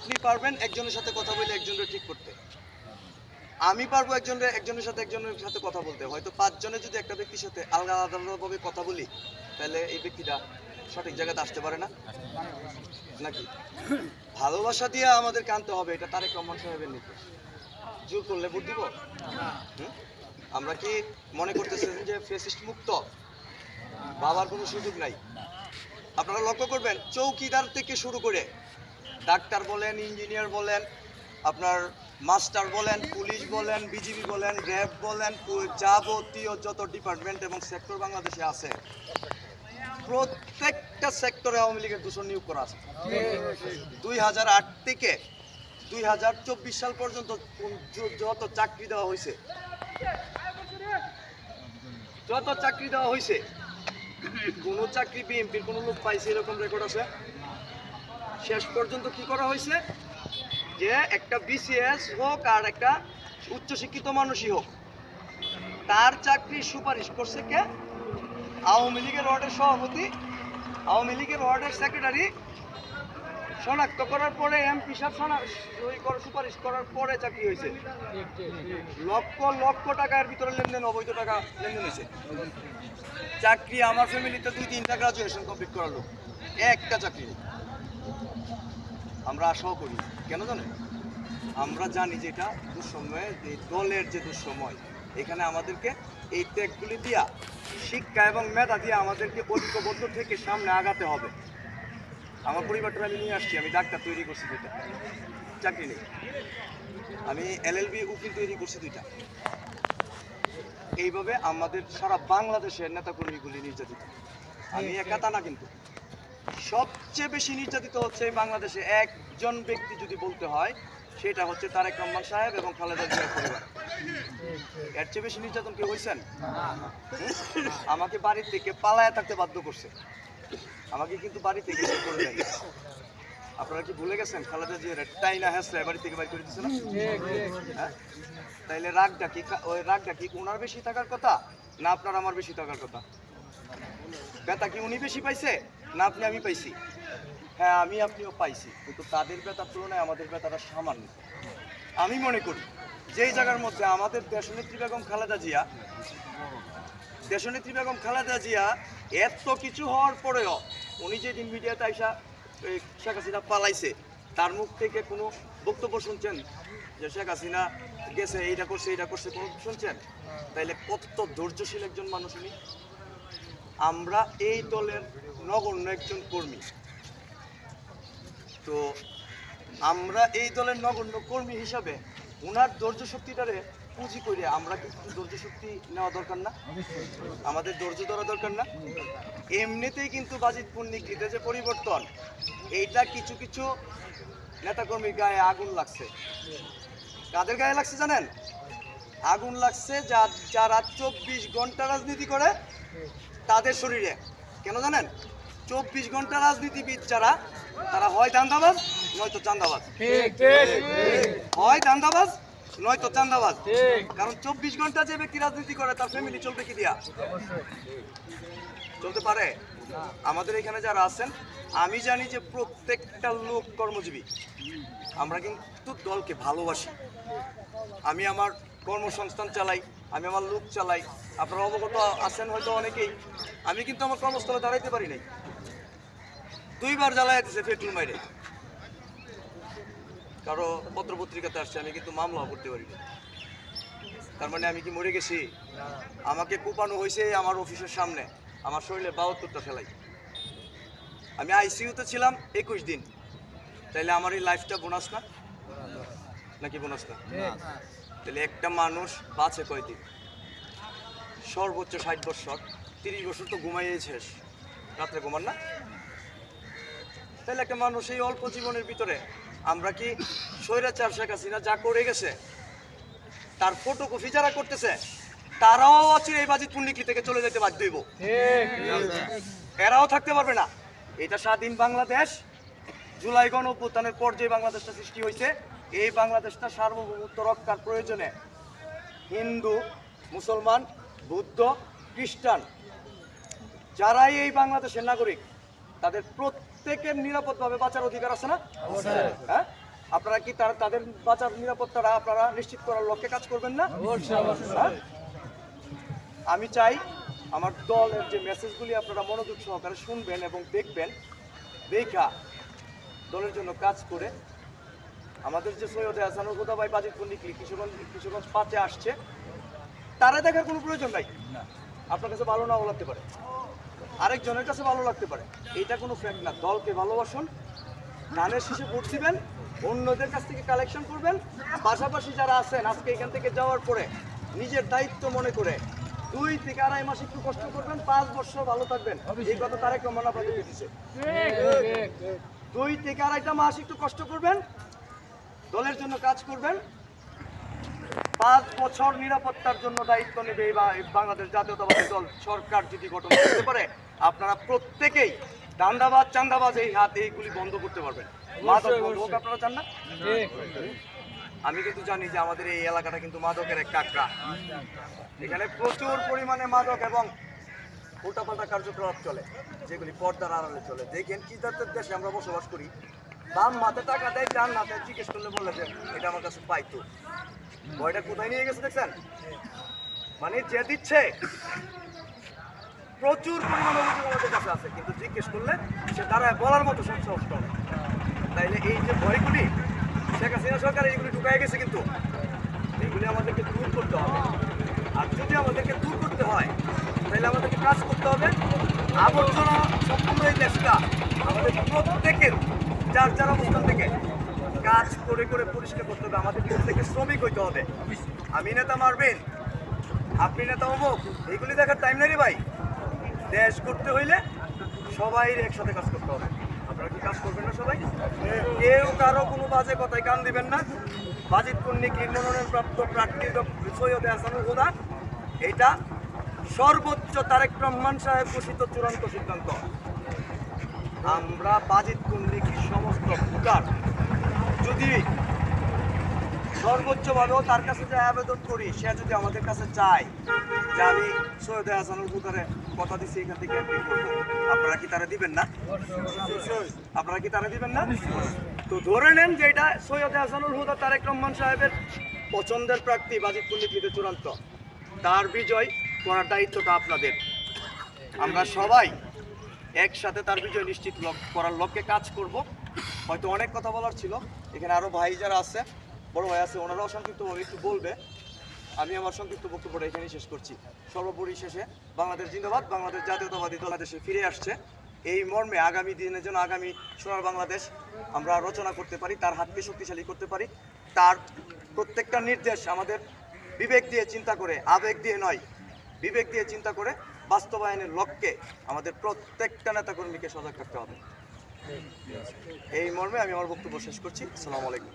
আপনি পারবেন একজনের সাথে কথা বলে একজনের ঠিক করতে, আমি পারবো একজনের সাথে কথা বলতে। হয়তো 5 জনে যদি একটা ব্যক্তির সাথে আলাদা আলাদাভাবে কথা বলি, তাহলে এই ব্যক্তিটা সঠিক জায়গাতে আসতে পারে না নাকি? ভালোবাসা দিয়ে আমাদেরকে আনতে হবে, এটা তারেক রহমান সাহেবের নির্দেশ। জোর করলে ভোট দিব? আমরা কি মনে করতেছেন যে ফেসিস্ট মুক্ত, ভাবার কোনো সুযোগ নাই? আপনারা লক্ষ্য করবেন, চৌকিদার থেকে শুরু করে ডাক্তার বলেন, ইঞ্জিনিয়ার বলেন, আপনার মাস্টার বলেন, পুলিশ বলেন, বিজিবি বলেন, র্যাব বলেন, যাবতীয় যত ডিপার্টমেন্ট এবং সেক্টর বাংলাদেশে আছে, প্রত্যেকটা সেক্টরে আওয়ামী লীগের দূষণ নিয়োগ করা আছে। 2008 থেকে 2024 সাল পর্যন্ত যত চাকরি দেওয়া হয়েছে, কোন চাকরি বিএনপির কোন লোক পাইছে এরকম রেকর্ড আছে? শেষ পর্যন্ত কি করা হয়েছে, যে একটা বিসিএস হোক আর একটা উচ্চশিক্ষিত মানুষই হোক, তার চাকরির সুপারিশ করছে কে? আওয়ামী লীগের ওয়ার্ডের সভাপতি, আওয়ামী লীগের ওয়ার্ডের সেক্রেটারি শনাক্ত করার পরে, এমপি সাহেব সুপারিশ করার পরে চাকরি হয়েছে। লক্ষ লক্ষ টাকার ভিতরে লেনদেন, অবৈধ টাকা লেনদেন হয়েছে। চাকরি আমার ফ্যামিলিতে 2-3টা গ্রাজুয়েশন কমপ্লিট করালো, একটা চাকরি নেই। আমরা আশাও করি, কেন জানেন? আমরা জানি যে এটা দুঃসময়ে, এই দলের যে দুঃসময়, এখানে আমাদেরকে এই ত্যাগগুলি দিয়া, শিক্ষা এবং মেধা দিয়ে আমাদেরকে ঐক্যবদ্ধ থেকে সামনে আগাতে হবে। আমার পরিবারটা আমি নিয়ে আসছি, আমি ডাক্তার তৈরি করছি 2টা, চাকরি নেই। আমি এলএলবি উকিল তৈরি করছি 2টা। এইভাবে আমাদের সারা বাংলাদেশের নেতাকর্মীগুলি নির্যাতিত। আমি একা তা না, কিন্তু সবচেয়ে বেশি নির্যাতিত হচ্ছে বাংলাদেশে একজন ব্যক্তি যদি বলতে হয়, সেটা হচ্ছে তারেক রহমান সাহেব এবং খালেদা জিয়ার পরিবার। এর চেয়ে বেশি নির্যাতন কেউ হয়েছেন? আমাকে বাড়ি থেকে পালায়া থাকতে বাধ্য করছে, আমাকে কিন্তু বাড়ি থেকে বের করে দেয়। আপনারা কি ভুলে গেছেন খালেদা জিয়ার টাইনা হ্যাসরা বাড়ি থেকে বাইর করে দিচ্ছে না? তাইলে রাগটা কি ওনার বেশি থাকার কথা, না আপনার আমার বেশি থাকার কথা? ব্যথা কি উনি বেশি পাইছে, না আমি পাইছি? হ্যাঁ, আপনিও পাইছি, কিন্তু তাদের ব্যথার তুলনায় আমাদের ব্যথাটা সামান্য। আমি মনে করি যেই জায়গার মধ্যে আমাদের দেশনেত্রী বেগম খালেদা জিয়া এত কিছু হওয়ার পরেও, উনি যেদিন মিডিয়াতে আইসা শেখ হাসিনা পালাইছে, তার মুখ থেকে কোনো বক্তব্য শুনছেন যে শেখ হাসিনা গেছে, এইটা করছে, কোনো শুনছেন? তাইলে কত ধৈর্যশীল একজন মানুষ উনি। আমরা এই দলের নগণ্য একজন কর্মী, তো আমরা এই দলের নগণ্য কর্মী হিসাবে ওনার ধৈর্য শক্তিটারে পুঁজি করে আমরা কিন্তু ধৈর্য শক্তি নেওয়া দরকার না? আমাদের ধৈর্য ধরা দরকার না? এমনিতেই কিন্তু বাজিত পূর্ণিকৃতে যে পরিবর্তন, এইটা কিছু কিছু নেতাকর্মীর গায়ে আগুন লাগছে। কাদের গায়ে লাগছে জানেন? আগুন লাগছে যারা 24 ঘন্টা রাজনীতি করে তাদের শরীরে। কেন জানেন? 24 ঘন্টা রাজনীতিবিদ যারা, তারা হয় দান্দাবাজ নয়তো চান্দাবাজ। হয় দান্দাবাজ নয়তো চান্দাবাজ। কারণ 24 ঘন্টা যে ব্যক্তি রাজনীতি করে, তার ফ্যামিলি চলবে কি দিয়া? চলতে পারে? আমাদের এখানে যারা আছেন, আমি জানি যে প্রত্যেকটা লোক কর্মজীবী। আমরা কিন্তু দলকে ভালোবাসি। আমি আমার কর্মসংস্থান চালাই, আমি আমার লোক চালাই। আপনারা অবগত আছেন হয়তো অনেকেই, আমি কিন্তু আমার কর্মস্থলে দাঁড়াইতে পারি নাই। 2বার জ্বালায় দিছে পেট্রোল মাইরে। কারো পত্রপত্রিকাতে আসছে, আমি কিন্তু মামলাও করতে পারি না। তার মানে আমি কি মরে গেছি? আমাকে কুপানো হয়েছে আমার অফিসের সামনে, আমার শরীরে 72টা সেলাই। আমি আইসিইউতে ছিলাম 21 দিন। তাইলে আমার এই লাইফটা বোনাস না? নাকি বোনাস না? তাহলে একটা মানুষ বাঁচে কয়দিন? সর্বোচ্চ 60 বছর। 30 বছর তো ঘুমাইয়েই শেষ, রাত্রে ঘুমান না? তাহলে একটা মানুষ এই অল্প জীবনের ভিতরে, আমরা কি স্বৈরাচার শেখ হাসিনা যা করে গেছে, তার ফটোকপি যারা করতেছে, তারাও অচিরে এই বাজিত পূর্ণিকি থেকে চলে যেতে বাধ্য হইব। এরাও থাকতে পারবে না। এটা স্বাধীন বাংলাদেশ। জুলাই গণঅভ্যুত্থানের পর যে বাংলাদেশটা সৃষ্টি হয়েছে, এই বাংলাদেশটা সার্বভৌমত্ব রক্ষার প্রয়োজনে হিন্দু, মুসলমান, বৌদ্ধ, খ্রিস্টান যারাই এই বাংলাদেশের নাগরিক, তাদের প্রত্যেকের নিরাপদভাবে বাঁচার অধিকার আছে না? হ্যাঁ, আপনারা কি তাদের বাঁচার নিরাপত্তাটা আপনারা নিশ্চিত করার লক্ষ্যে কাজ করবেন না? হ্যাঁ? আমি চাই আমার দলের যে মেসেজগুলি আপনারা মনোযোগ সহকারে শুনবেন এবং দেখবেন, দেখা দলের জন্য কাজ করে আমাদের যে সৈয়দ হাসানুল হুদা ভাই বাজিতপুর নিকলি কিশোরগঞ্জ 5-এ আসছে, তারা দেখার কোনো প্রয়োজন নাই। আপনার কাছে ভালো নাও লাগতে পারে, আরেকজনের কাছে ভালো লাগতে পারে, এটা কোনো ফ্যাক্ট না। দলকে ভালোবাসুন, ধানের শীষে ভোট দিবেন, অন্যদের কাছ থেকে কালেকশন করবেন। পাশাপাশি যারা আছেন আজকে এখান থেকে যাওয়ার পরে নিজের দায়িত্ব মনে করে 2 থেকে 2.5 মাস একটু কষ্ট করবেন, 5 বছর ভালো থাকবেন। এই কথা তারেক রহমান আপনাদেরকে দিচ্ছে। 2 থেকে 2.5 মাস একটু কষ্ট করবেন, দলের জন্য কাজ করবেন, 5 বছর নিরাপত্তার জন্য দায়িত্ব নেবে এই বাংলাদেশ জাতীয়তাবাদী দল সরকার যদি গঠন করতে পারে। আপনারা প্রত্যেকেই দান্দাবাজ চান্দাবাজ এই হাত এইগুলি বন্ধ করতে পারবেন। মাদক বন্ধ আপনারা চান না? আমি কিন্তু জানি যে আমাদের এই এলাকাটা কিন্তু মাদকের এক কাকড়া। এখানে প্রচুর পরিমাণে মাদক এবং উল্টাপাল্টা কার্যকলাপ চলে, যেগুলি পর্দার আড়ালে চলে। দেখেন কি জাতের দেশে আমরা বসবাস করি। বাম মাথে টাকা দেয়, ডান হাতে জিজ্ঞেস করলে বলে যে এটা আমার কাছে পাইতো। বয়টা কোথায় নিয়ে গেছে দেখছেন? মানে যে দিচ্ছে প্রচুর পরিমাণ অভিযোগ আমাদের কাছে আছে, কিন্তু জিজ্ঞেস করলে সে দাঁড়ায় বলার মতো সাহস করে। তাইলে এই যে ভয়গুলি শেখ হাসিনা সরকার এইগুলি ঢুকাই গেছে, কিন্তু এইগুলি আমাদেরকে দূর করতে হবে। আর যদি আমাদেরকে দূর করতে হয় তাহলে আমাদেরকে কাজ করতে হবে। আবর্জনা সম্পূর্ণ এই দেশটা আমাদের প্রত্যেকের যার যার অবস্থান থেকে কাজ করে করে পরিষ্কার করতে হবে। আমাদের প্রত্যেকে শ্রমিক হইতে হবে। আমি নেতা মারবেন, আপনি নেতা অমুক, এইগুলি দেখার টাইম নেই রে ভাই। দেশ করতে হইলে সবাই একসাথে কাজ করতে হবে। আপনারা কি কাজ করবেন না সবাই? কেউ কারো কোনো বাজে কথায় কান দিবেন না। বাজিতপুর নিকলির মনোনয়নপ্রাপ্ত প্রার্থী সৈয়দ হাসানুল হুদা, এটা সর্বোচ্চ তারেক রহমান সাহেব ঘোষিত চূড়ান্ত সিদ্ধান্ত। আমরা বাজিতপুর নিকলির সমস্ত ভোটার যদি সর্বোচ্চভাবেও তার কাছে যে আবেদন করি, সে যদি আমাদের কাছে চায় যে আমি সৈয়দ হাসানুল হুদারে কথা দিচ্ছি এখান থেকে এমপি করবো, আপনারা কি তারা দিবেন না? আপনারা কি তারা দিবেন না? তো ধরে নেন যে এটা সৈয়দ হাসানুল হুদা তারেক রহমান সাহেবের পছন্দের প্রার্থী বাজিতপুর নিকলিতে চূড়ান্ত। তার বিজয় করার দায়িত্বটা আপনাদের। আমরা সবাই একসাথে তার বিজয় নিশ্চিত করার লক্ষ্যে কাজ করব। হয়তো অনেক কথা বলার ছিল, এখানে আরও ভাই যারা আছে, বড় ভাই আছে, ওনারাও সংক্ষিপ্তভাবে একটু বলবে। আমি আমার সংক্ষিপ্ত বক্তব্যটা এখানেই শেষ করছি। সর্বোপরি শেষে বাংলাদেশ জিন্দাবাদ, বাংলাদেশ জাতীয়তাবাদী দল দেশে ফিরে আসছে। এই মর্মে আগামী দিনের জন্য আগামী সোনার বাংলাদেশ আমরা রচনা করতে পারি, তার হাতকে শক্তিশালী করতে পারি। তার প্রত্যেকটা নির্দেশ আমাদের বিবেক দিয়ে চিন্তা করে, আবেগ দিয়ে নয়, বিবেক দিয়ে চিন্তা করে বাস্তবায়নের লক্ষ্যে আমাদের প্রত্যেকটা নেতাকর্মীকে সজাগ থাকতে হবে। এই মর্মে আমি আমার বক্তব্য শেষ করছি। আসসালামু আলাইকুম।